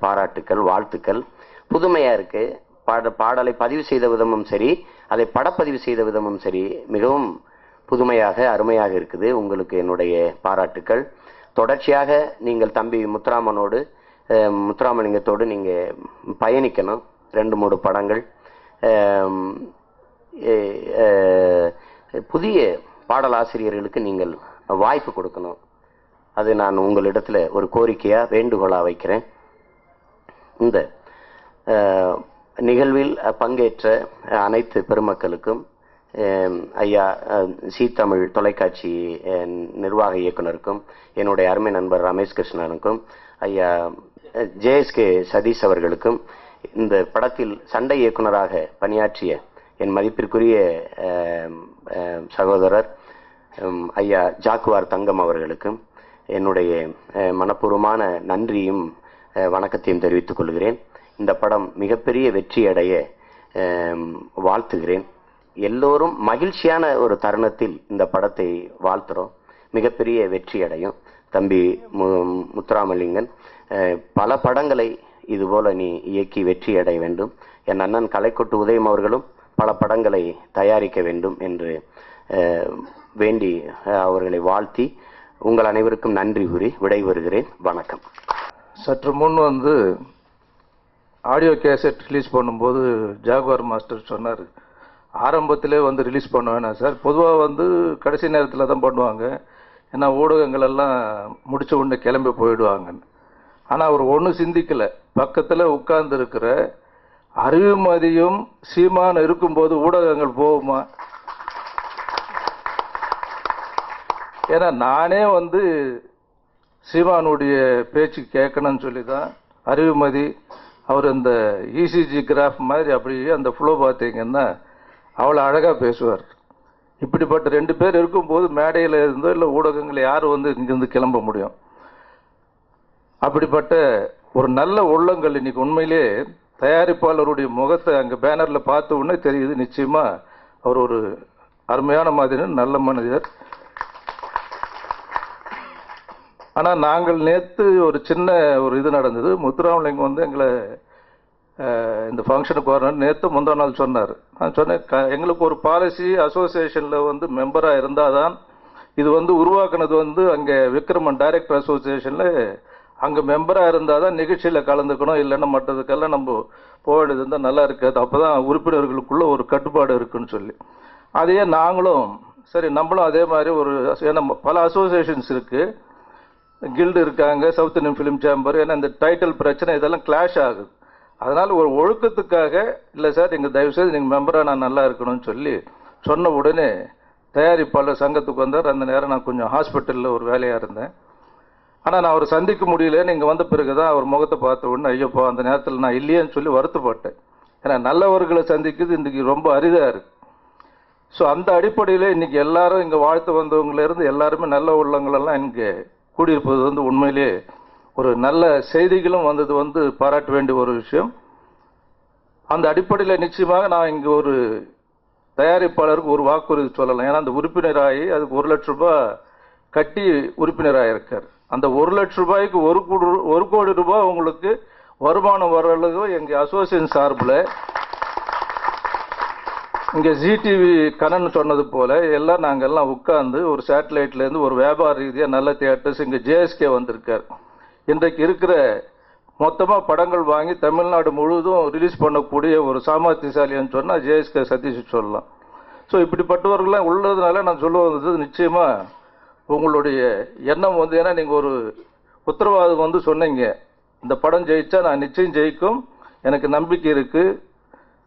பாராட்டுக்கள், வாழ்த்துக்கள். புதுமையாக இருக்குது. பாடலை பதிவு செய்த விதமும் சரி, அதை படப்பதிவு செய்த விதமும் சரி, மிகவும் புதுமையாக அருமையாக இருக்குது. உங்களுக்கு என்னுடைய பாராட்டுக்கள். தொடர்ச்சியாக நீங்கள் தம்பி முத்துராமலிங்கத்தோடு நீங்கள் பயணிக்கணும். 2-3 படங்கள், புதிய பாடலாசிரியர்களுக்கு நீங்கள் வாய்ப்பு கொடுக்கணும். அது நான் உங்களிடத்துல ஒரு கோரிக்கையாக வேண்டுகோளாக வைக்கிறேன். இந்த நிகழ்வில் பங்கேற்ற அனைத்து பெருமக்களுக்கும், ஐயா தமிழ் தொலைக்காட்சி நிர்வாக இயக்குனருக்கும், என்னுடைய அருமை நண்பர் ரமேஷ் கிருஷ்ணனுக்கும், ஐயா JSK சதீஷ் அவர்களுக்கும், இந்த படத்தில் சண்டை இயக்குனராக பணியாற்றிய என் மதிப்பிற்குரிய சகோதரர் ஐயா ஜாக்குவார் தங்கம் அவர்களுக்கும் என்னுடைய மனப்பூர்வமான நன்றியும் வணக்கத்தையும் தெரிவித்துக் கொள்கிறேன். இந்த படம் மிகப்பெரிய வெற்றி அடைய வாழ்த்துகிறேன். எல்லோரும் மகிழ்ச்சியான ஒரு தருணத்தில் இந்த படத்தை வாழ்த்துறோம். மிகப்பெரிய வெற்றி அடையும். தம்பி முத்துராமலிங்கன் பல படங்களை இதுபோல நீ இயக்கி வெற்றி அடைய வேண்டும். என் அண்ணன் கலைக்கொட்டு உதயம் அவர்களும் பல படங்களை தயாரிக்க வேண்டும் என்று வேண்டி அவர்களை வாழ்த்தி உங்கள் அனைவருக்கும் நன்றி கூறி விடைபெறுகிறேன். வணக்கம். சற்று முன் ஆடியோ கேசட் ரிலீஸ் பண்ணும்போது ஜாகுவார் மாஸ்டர் சொன்னார், ஆரம்பத்திலே ரிலீஸ் பண்ண வேணாம் சார், பொதுவாக கடைசி நேரத்தில் தான் பண்ணுவாங்க, ஏன்னா ஊடகங்கள் எல்லாம் முடிச்ச உடனே கிளம்பி போயிடுவாங்கன்னு. ஆனால் அவர் ஒன்றும் சிந்திக்கலை. பக்கத்தில் உட்கார்ந்து இருக்கிற அறிவுமதியும் சீமான் இருக்கும்போது ஊடகங்கள் போகுமா? ஏன்னா நானே சீமானுடைய பேச்சு கேட்கணும்னு சொல்லி தான் அறிவுமதி அவர் இந்த இசிஜி கிராஃப் மாதிரி அப்படியே அந்த ஃப்ளோ பார்த்தீங்கன்னா அவ்வளோ அழகாக பேசுவார். இப்படிப்பட்ட 2 பேர் இருக்கும்போது மேடையில் இருந்தோ இல்லை ஊடகங்கள் யார் இங்கிருந்து கிளம்ப முடியும்? அப்படிப்பட்ட ஒரு நல்ல உள்ளங்கள் இன்னைக்கு உண்மையிலே தயாரிப்பாளருடைய முகத்தை அங்கே பேனரில் பார்த்த உடனே தெரியுது, நிச்சயமா அவர் ஒரு அருமையான மாதிரி நல்ல மனிதர். ஆனால் நாங்கள் நேற்று ஒரு சின்ன இது நடந்தது. முத்துராமலிங்கம் எங்களை இந்த ஃபங்க்ஷனுக்கு வரணும் நேற்று முந்தா நாள் சொன்னார். நான் சொன்னேன், எங்களுக்கு ஒரு பாலிசி அசோசியேஷனில் மெம்பராக இருந்தால் தான் இது உருவாக்குனது அங்கே விக்ரமன் டைரக்டர் அசோசியேஷனில் அங்கே மெம்பராக இருந்தால் தான் நிகழ்ச்சியில் கலந்துக்கணும், இல்லைன்னா மற்றதுக்கெல்லாம் நம்ம போயிடுது இருந்தால் நல்லா இருக்காது, அப்போ தான் உறுப்பினர்களுக்குள்ள ஒரு கட்டுப்பாடு இருக்குன்னு சொல்லி அதையே நாங்களும் சரி நம்மளும் அதே மாதிரி ஒரு, ஏன்னா பல அசோசியேஷன்ஸ் இருக்குது, கில்டு இருக்காங்க, சவுத் இந்தியன் ஃபிலிம் சேம்பர், ஏன்னா இந்த டைட்டில் பிரச்சனை இதெல்லாம் கிளாஷ் ஆகுது. அதனால் ஒரு ஒழுக்கத்துக்காக இல்லை சார் நீங்கள் தயவுசெய்து நீங்கள் மெம்பராக நான் நல்லா இருக்கணும்னு சொல்லி சொன்ன உடனே தயாரிப்பாளர் சங்கத்துக்கு வந்தார். அந்த நேரம் நான் கொஞ்சம் ஹாஸ்பிட்டலில் ஒரு வேலையாக இருந்தேன். ஆனால் நான் அவரை சந்திக்க முடியல. நீங்கள் வந்த பிறகு தான் அவர் முகத்தை பார்த்த உடனே ஐயோப்பா அந்த நேரத்தில் நான் இல்லையேன்னு சொல்லி வருத்தப்பட்டேன். ஏன்னா நல்லவர்களை சந்திக்கிறது இன்றைக்கி ரொம்ப அரிதாக இருக்குது. ஸோ அந்த அடிப்படையில் இன்றைக்கி எல்லாரும் இங்கே வாழ்த்து வந்தவங்களிருந்து எல்லாருமே நல்ல உள்ளங்களெல்லாம் இங்கே கூடியிருப்பது உண்மையிலே ஒரு நல்ல செய்திகளும் பாராட்ட வேண்டிய ஒரு விஷயம். அந்த அடிப்படையில் நிச்சயமாக நான் இங்கே ஒரு தயாரிப்பாளருக்கு ஒரு வாக்குறுதி சொல்லலாம். ஏன்னா அந்த உறுப்பினராகி அதுக்கு 1 லட்ச ரூபாய் கட்டி உறுப்பினராக இருக்கார். அந்த 1 லட்ச ரூபாய்க்கு 1 கோடி ரூபாய் உங்களுக்கு வருமானம் வர அளவுக்கு எங்கள் அசோசியேஷன் சார்பில் இங்கே ஜிடிவி கண்ணன் சொன்னது போல எல்லாம் நாங்கள் எல்லாம் உட்கார்ந்து ஒரு சேட்டலைட்லேருந்து ஒரு வியாபார ரீதியாக நல்ல தியேட்டர்ஸ் இங்கே ஜேஎஸ்கே வந்திருக்கார். இன்றைக்கு இருக்கிற மொத்தமாக படங்கள் வாங்கி தமிழ்நாடு முழுவதும் ரிலீஸ் பண்ணக்கூடிய ஒரு சாமர்த்தியசாலின்னு சொன்னால் ஜேஎஸ்கே சதீஷ் சொல்லலாம். ஸோ இப்படிப்பட்டவர்கள்லாம் உள்ளதுனால நான் சொல்ல வந்தது நிச்சயமாக உங்களுடைய எண்ணம் ஏன்னா நீங்கள் ஒரு உத்தரவாதம் சொன்னீங்க, இந்த படம் ஜெயிச்சா நான் நிச்சயம் ஜெயிக்கும், எனக்கு நம்பிக்கை இருக்குது,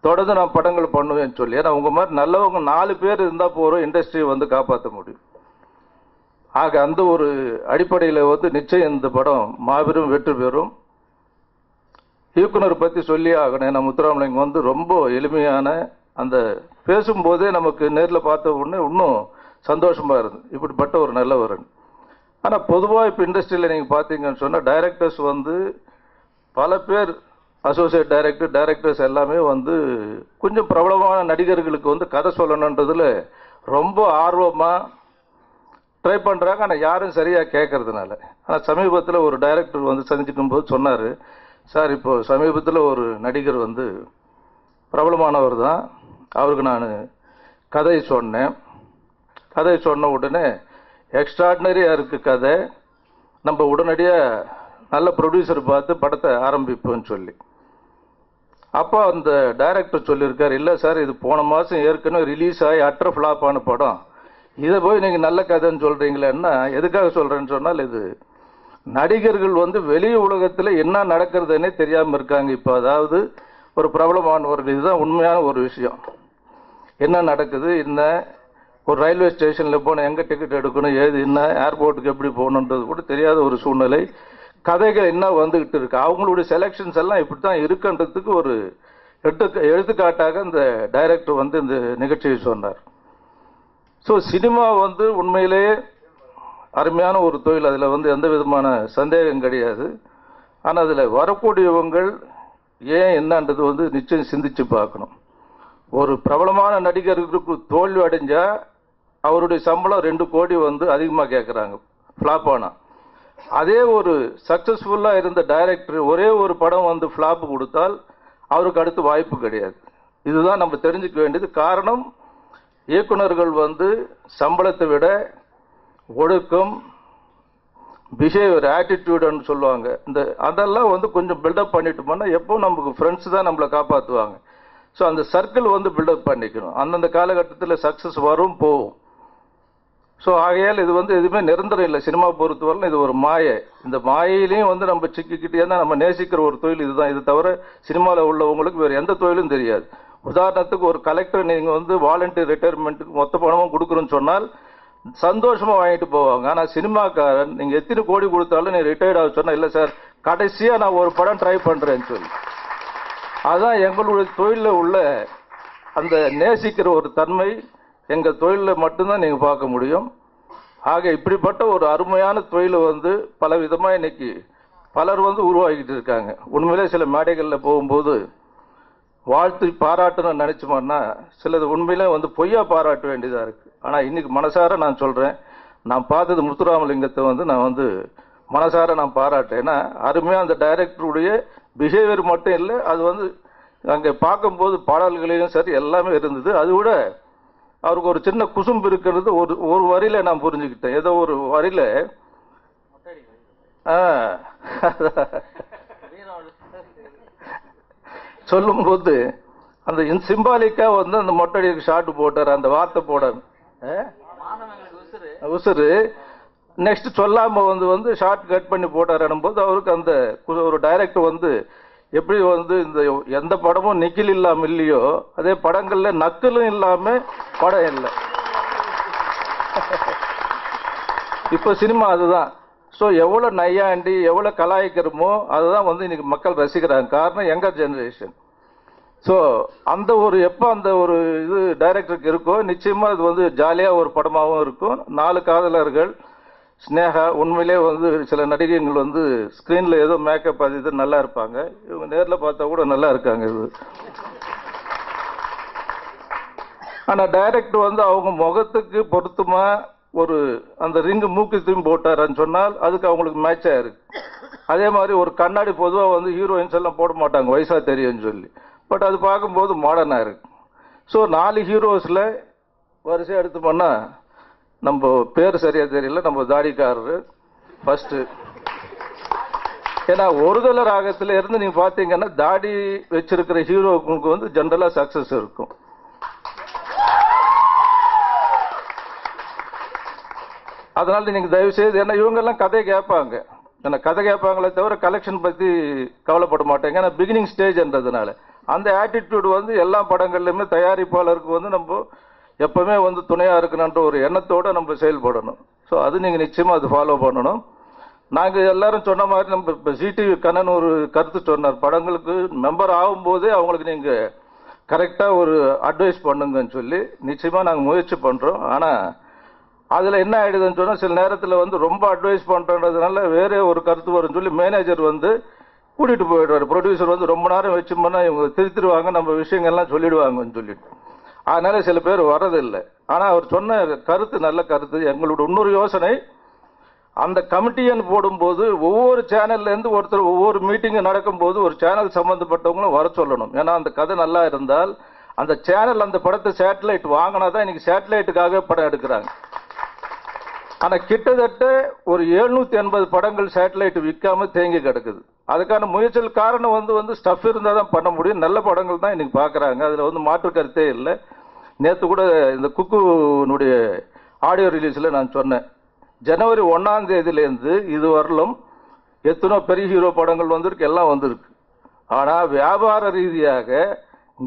தொடர்ந்து நான் படங்கள் பண்ணுவேன்னு சொல்லி. ஏன்னா உங்கள் மாதிரி நல்லவங்க 4 பேர் இருந்தால் போகிறோம் இண்டஸ்ட்ரியை காப்பாற்ற முடியும். ஆக அந்த ஒரு அடிப்படையில் நிச்சயம் இந்த படம் மாபெரும் வெற்றி பெறும். இயக்குனர் பற்றி சொல்லி ஆகணும். ஏன்னா முத்துராமலிங்கம் ரொம்ப எளிமையான, அந்த பேசும்போதே நமக்கு நேரில் பார்த்த உடனே இன்னும் சந்தோஷமாக இருந்தது, இப்படிப்பட்ட ஒரு நல்லவர். ஆனால் பொதுவாக இப்போ இண்டஸ்ட்ரியில் நீங்கள் பார்த்தீங்கன்னு சொன்னால் டைரக்டர்ஸ் பல பேர் அசோசியேட் டைரக்டர்ஸ் எல்லாமே கொஞ்சம் பிரபலமான நடிகர்களுக்கு கதை சொல்லணுன்றதுல ரொம்ப ஆர்வமாக ட்ரை பண்ணுறாங்க. ஆனால் யாரும் சரியாக கேட்கறதுனால. ஆனால் சமீபத்தில் ஒரு டைரக்டர் சந்திக்கும் போது சொன்னார், சார் இப்போ சமீபத்தில் ஒரு நடிகர் பிரபலமானவர் தான், அவருக்கு நான் கதை சொன்னேன். கதை சொன்ன உடனே எக்ஸ்ட்ராடினரியாக இருக்குது கதை, நம்ம உடனடியாக நல்ல ப்ரொடியூசர் பார்த்து படத்தை ஆரம்பிப்போம்னு சொல்லி. அப்போ அந்த டைரக்டர் சொல்லியிருக்கார், இல்லை சார் இது போன மாதம் ஏற்கனவே ரிலீஸ் ஆகி அட்ர ஃப்ளாப் ஆன படம், இதை போய் நீங்கள் நல்ல கதைன்னு சொல்கிறீங்களேன்னா எதுக்காக சொல்கிறேன்னு சொன்னால், இது நடிகர்கள் வெளி உலகத்தில் என்ன நடக்கிறதுனே தெரியாமல் இருக்காங்க இப்போ. அதாவது ஒரு பிரபலமானவர்கள், இதுதான் உண்மையான ஒரு விஷயம், என்ன நடக்குது, என்ன ஒரு ரயில்வே ஸ்டேஷனில் போனால் எங்கே டிக்கெட் எடுக்கணும், ஏது என்ன ஏர்போர்ட்டுக்கு எப்படி போகணுன்றது கூட தெரியாத ஒரு சூழ்நிலை. கதைகள் என்ன வந்துகிட்டு இருக்கு, அவங்களுடைய செலெக்ஷன்ஸ் எல்லாம் இப்படி தான் இருக்குன்றதுக்கு ஒரு எடுத்துக்காட்டாக இந்த டைரக்டர் வந்து இந்த நிகழ்ச்சியை சொன்னார். ஸோ சினிமா வந்து உண்மையிலேயே அருமையான ஒரு தொழில், அதில் வந்து எந்த விதமான சந்தேகம் கிடையாது. ஆனால் அதில் வரக்கூடியவங்கள் ஏன் என்னன்றது வந்து நிச்சயம் சிந்திச்சு பார்க்கணும். ஒரு பிரபலமான நடிகருக்கு தோல்வி அடைஞ்சா அவருடைய சம்பளம் 2 கோடி வந்து அதிகமாக கேட்குறாங்க ஃப்ளாப் ஆனால். அதே ஒரு சக்ஸஸ்ஃபுல்லாக இருந்த டைரக்டர் ஒரே ஒரு படம் வந்து ஃப்ளாப் கொடுத்தால் அவருக்கு அடுத்து வாய்ப்பு கிடையாது. இதுதான் நம்ம தெரிஞ்சுக்க வேண்டியது. காரணம், இயக்குனர்கள் வந்து சம்பளத்தை விட ஒழுக்கம், பிஹேவியர், ஆட்டிடியூடுன்னு சொல்லுவாங்க, இந்த அதெல்லாம் வந்து கொஞ்சம் பில்டப் பண்ணிட்டோம்னா எப்போ நமக்கு ஃப்ரெண்ட்ஸ் தான் நம்மளை காப்பாற்றுவாங்க. ஸோ அந்த சர்க்கிள் வந்து பில்டப் பண்ணிக்கணும். அந்தந்த காலகட்டத்தில் சக்ஸஸ் வரும் போகும். ஸோ ஆகையால் இது வந்து எதுவுமே நிரந்தரம் இல்லை. சினிமா பொறுத்தவரை இது ஒரு மாயை. இந்த மாயையிலையும் வந்து நம்ம சிக்கிக்கிட்டே தான் நம்ம நேசிக்கிற ஒரு தொழில் இதுதான். இது தவிர சினிமாவில் உள்ளவங்களுக்கு வேறு எந்த தொழிலும் தெரியாது. உதாரணத்துக்கு ஒரு கலெக்டர் நீங்கள் வந்து வாலண்டியர் ரிட்டையர்மெண்ட்டுக்கு மொத்த பணமும் கொடுக்குறோன்னு சொன்னால் சந்தோஷமாக வாங்கிட்டு போவாங்க. ஆனால் சினிமாக்காரன் நீங்கள் எத்தனை கோடி கொடுத்தாலும் நீ ரிட்டையர்ட் ஆக சொன்னால் இல்லை சார் கடைசியாக நான் ஒரு படம் ட்ரை பண்ணுறேன்னு சொல்லி. அதுதான் எங்களுடைய தொழிலில் உள்ள அந்த நேசிக்கிற ஒரு தன்மை எங்கள் தொழிலில் மட்டும்தான் நீங்கள் பார்க்க முடியும். ஆக இப்படிப்பட்ட ஒரு அருமையான தொழிலை வந்து பல விதமாக இன்னைக்கு பலர் வந்து உருவாக்கிட்டு இருக்காங்க. உண்மையிலே சில மேடைகளில் போகும்போது வாழ்த்து பாராட்டணும்னு நினச்சோம்னா சிலது உண்மையிலே வந்து பொய்யா பாராட்ட வேண்டியதாக இருக்குது. ஆனால் இன்னைக்கு மனசார நான் சொல்கிறேன், நான் பார்த்தது முத்துராமலிங்கத்தை வந்து நான் வந்து மனசார நான் பாராட்டேன். ஏன்னா அருமையாக அந்த டைரக்டருடைய பிஹேவியர் மட்டும் இல்லை, அது வந்து அங்கே பார்க்கும்போது பாடல்களையும் சரி எல்லாமே இருந்தது. அது விட அவருக்கு ஒரு சின்ன குசும்பு இருக்கிறது ஒரு வரியில நான் புரிஞ்சுக்கிட்டேன். ஏதோ ஒரு வரியில சொல்லும்போது அந்த சிம்பாலிக்கா வந்து அந்த மொட்டடிக்கு ஷார்ட் போட்டார், அந்த வார்த்தை போடார் உசுறு. நெக்ஸ்ட் சொல்லாம வந்து ஷார்ட் கட் பண்ணி போட்டார் போது அவருக்கு அந்த ஒரு டைரக்டர் வந்து எப்படி வந்து இந்த எந்த படமும் நிக்கில் இல்லாம இல்லையோ அதே படங்கள்ல நக்கலும் இல்லாம படம் இல்லை. இப்ப சினிமா அதுதான். ஸோ எவ்வளவு நையாண்டி எவ்வளவு கலாய்க்கிறோமோ அதுதான் வந்து இன்னைக்கு மக்கள் ரசிக்கிறாங்க. காரணம் யங்கர் ஜெனரேஷன். ஸோ அந்த ஒரு எப்போ அந்த ஒரு இது டைரக்டருக்கு இருக்கோ நிச்சயமா அது வந்து ஜாலியா ஒரு படமாகவும் இருக்கும். 4 காதலர்கள், ஸ்னேகா, உண்மையிலே வந்து சில நடிகைகள் வந்து ஸ்கிரீன்ல ஏதோ மேக்கப் அது இது நல்லா இருப்பாங்க, இவங்க நேரில் பார்த்தா கூட நல்லா இருக்காங்க. இது ஆனால் டைரக்டர் வந்து அவங்க முகத்துக்கு பொருத்தமா ஒரு அந்த ரிங்கு மூக்குத்தையும் போட்டாரன்னு சொன்னால் அதுக்கு அவங்களுக்கு மேட்ச் ஆயிருக்கு. அதே மாதிரி ஒரு கண்ணாடி பொதுவாக வந்து ஹீரோயின்ஸ் எல்லாம் போட மாட்டாங்க வயசா தெரியும்னு சொல்லி. பட் அது பார்க்கும்போது மாடர்னாக இருக்கு. ஸோ 4 ஹீரோஸில் வரிசையாக எடுத்து பண்ணால் நம்ம பேர் சரியா தெரியல, நம்ம தாடிக்காரரு ஃபர்ஸ்ட். ஏன்னா ஒருதல ராகத்துல இருந்து நீங்க பாத்தீங்கன்னா தாடி வச்சிருக்கிற ஹீரோக்கு வந்து ஜெனரலா சக்சஸ் இருக்கும். அதனால நீங்க தயவு செய்து, ஏன்னா இவங்க எல்லாம் கதை கேட்பாங்க, ஏன்னா கதை கேட்பாங்களே தவிர கலெக்ஷன் பத்தி கவலைப்பட மாட்டாங்க. ஏன்னா பிகினிங் ஸ்டேஜ்ன்றதுனால அந்த ஆட்டிடியூட் வந்து எல்லா படங்கள்லயுமே தயாரிப்பாளருக்கு வந்து நம்ம எப்பவுமே வந்து துணையா இருக்கணுன்ற ஒரு எண்ணத்தோட நம்ம செயல்படணும். ஸோ அது நீங்க நிச்சயமா அது ஃபாலோ பண்ணணும். நாங்க எல்லாரும் சொன்ன மாதிரி நம்ம இப்போ ஜிடிவி கண்ணன் ஒரு கருத்து சொன்னார், படங்களுக்கு மெம்பர் ஆகும்போதே அவங்களுக்கு நீங்க கரெக்டா ஒரு அட்வைஸ் பண்ணுங்கன்னு சொல்லி. நிச்சயமா நாங்க முயற்சி பண்றோம். ஆனா அதுல என்ன ஆயிடுதுன்னு சொன்னா சில நேரத்துல வந்து ரொம்ப அட்வைஸ் பண்றதுனால வேற ஒரு கருத்து வரும்னு சொல்லி மேனேஜர் வந்து கூட்டிட்டு போயிடுவாரு. ப்ரொடியூசர் வந்து ரொம்ப நேரம் வச்சோம்னா இவங்க திருத்திடுவாங்க, நம்ம விஷயங்கள்லாம் சொல்லிடுவாங்கன்னு சொல்லிட்டு. அதனால சில பேர் வர்றதில்லை. ஆனா அவர் சொன்ன கருத்து நல்ல கருத்து. எங்களோட இன்னொரு யோசனை, அந்த கமிட்டின்னு போடும்போது ஒவ்வொரு சேனல்ல இருந்து ஒருத்தர் ஒவ்வொரு மீட்டிங் நடக்கும்போது ஒரு சேனல் சம்பந்தப்பட்டவங்களும் வர சொல்லணும். ஏன்னா அந்த கதை நல்லா இருந்தால் அந்த சேனல் அந்த படத்தை சேட்டலைட் வாங்கினாதான் இன்னைக்கு சேட்டலைட்டுக்காக படம் எடுக்கிறாங்க. ஆனா கிட்டத்தட்ட ஒரு 780 படங்கள் சேட்டலைட் விற்காம தேங்கி கிடக்குது. அதுக்கான முயற்சிகள் காரணம் வந்து ஸ்டஃப் இருந்தா தான் பண்ண முடியும். நல்ல படங்கள் தான் இன்னைக்கு பாக்குறாங்க, அதுல வந்து மாற்று கருத்தே இல்லை. நேற்று கூட இந்த குக்குனுடைய ஆடியோ ரிலீஸ்ல நான் சொன்னேன், ஜனவரி 1ஆம் தேதியிலேருந்து இது வரலும் எத்தனோ பெரிய ஹீரோ படங்கள் வந்திருக்கு, எல்லாம் வந்திருக்கு. ஆனா வியாபார ரீதியாக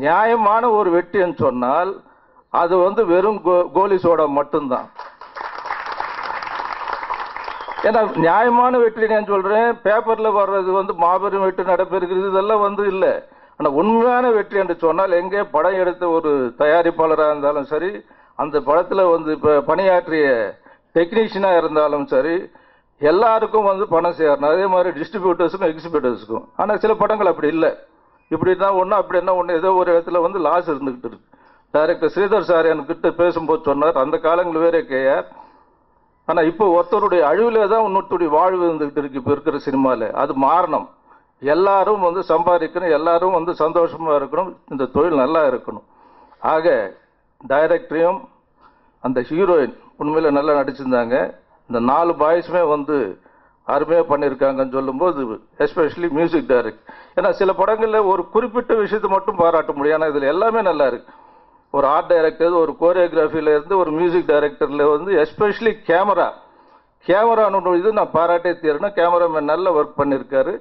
நியாயமான ஒரு வெற்றின்னு சொன்னால் அது வந்து வெறும் கோலி சோடா மட்டும்தான். ஏன்னா நியாயமான வெற்றி நான் சொல்றேன். பேப்பர்ல வர்றது வந்து மாபெரும் வெற்றி நடைபெறுகிறது இதெல்லாம் வந்து இல்லை. ஆனா உண்மையான வெற்றி என்று சொன்னால் எங்கே படம் எடுத்த ஒரு தயாரிப்பாளராக இருந்தாலும் சரி, அந்த படத்துல வந்து இப்ப பணியாற்றிய டெக்னீஷியனா இருந்தாலும் சரி, எல்லாருக்கும் வந்து பணம் சேரணும். அதே மாதிரி டிஸ்ட்ரிபியூட்டர்ஸுக்கும் எக்ஸிபியூட்டர்ஸுக்கும். ஆனா சில படங்கள் அப்படி இல்லை. இப்படின்னா ஒண்ணு அப்படின்னா ஒண்ணு, ஏதோ ஒரு இடத்துல வந்து லாஸ் இருந்துகிட்டு இருக்கு. டைரக்டர் ஸ்ரீதர் சார் என்கிட்ட பேசும்போது சொன்னார், அந்த காலங்கள் வேற கேஆர். ஆனா இப்போ ஒருத்தருடைய அழிவுல தான் இன்னொருத்தருடைய வாழ்வு இருந்துகிட்டு இருக்கு இப்ப இருக்கிற சினிமால. அது மாறணும். எல்லாரும் வந்து சம்பாதிக்கணும், எல்லாரும் வந்து சந்தோஷமா இருக்கணும், இந்த தொழில் நல்லா இருக்கணும். ஆக டைரக்டரையும் அந்த ஹீரோயின் உண்மையில நல்லா நடிச்சிருந்தாங்க. இந்த 4 பாய்ஸுமே வந்து அருமையா பண்ணியிருக்காங்கன்னு சொல்லும்போது, எஸ்பெஷலி மியூசிக் டைரக்ட். ஏன்னா சில படங்கள்ல ஒரு குறிப்பிட்ட விஷயத்தை மட்டும் பாராட்ட முடியும். ஆனா இதுல எல்லாமே நல்லா இருக்கு. ஒரு ஆர்ட் டைரக்டர், ஒரு கோரியோகிராஃபில இருந்து ஒரு மியூசிக் டைரக்டர்ல வந்து எஸ்பெஷலி கேமரான்னு இது நான் பாராட்டே தீரணும். கேமராமேன் நல்ல ஒர்க் பண்ணியிருக்காரு.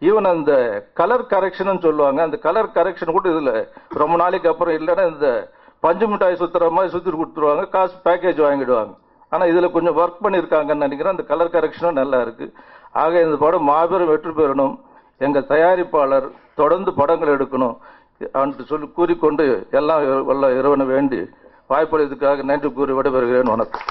ஈவன் அந்த கலர் கரெக்ஷன் சொல்லுவாங்க, அந்த கலர் கரெக்ஷன் கூட இதுல ரொம்ப நாளைக்கு அப்புறம் இல்லைன்னா இந்த பஞ்சு மிட்டாய் சுத்துற மாதிரி சுத்தி கொடுத்துருவாங்க, காசு பேக்கேஜ் வாங்கிடுவாங்க. ஆனா இதுல கொஞ்சம் ஒர்க் பண்ணியிருக்காங்கன்னு நினைக்கிறேன். அந்த கலர் கரெக்ஷனும் நல்லா இருக்கு. ஆக இந்த படம் மாபெரும் வெற்றி பெறணும். எங்க தயாரிப்பாளர் தொடர்ந்து படங்கள் எடுக்கணும் என்று சொல்லி கூறிக்கொண்டு எல்லாம் இறைவனை வேண்டி வாய்ப்பளித்ததுக்காக நன்றி கூறி விடைபெறுகிறேன். வணக்கம்.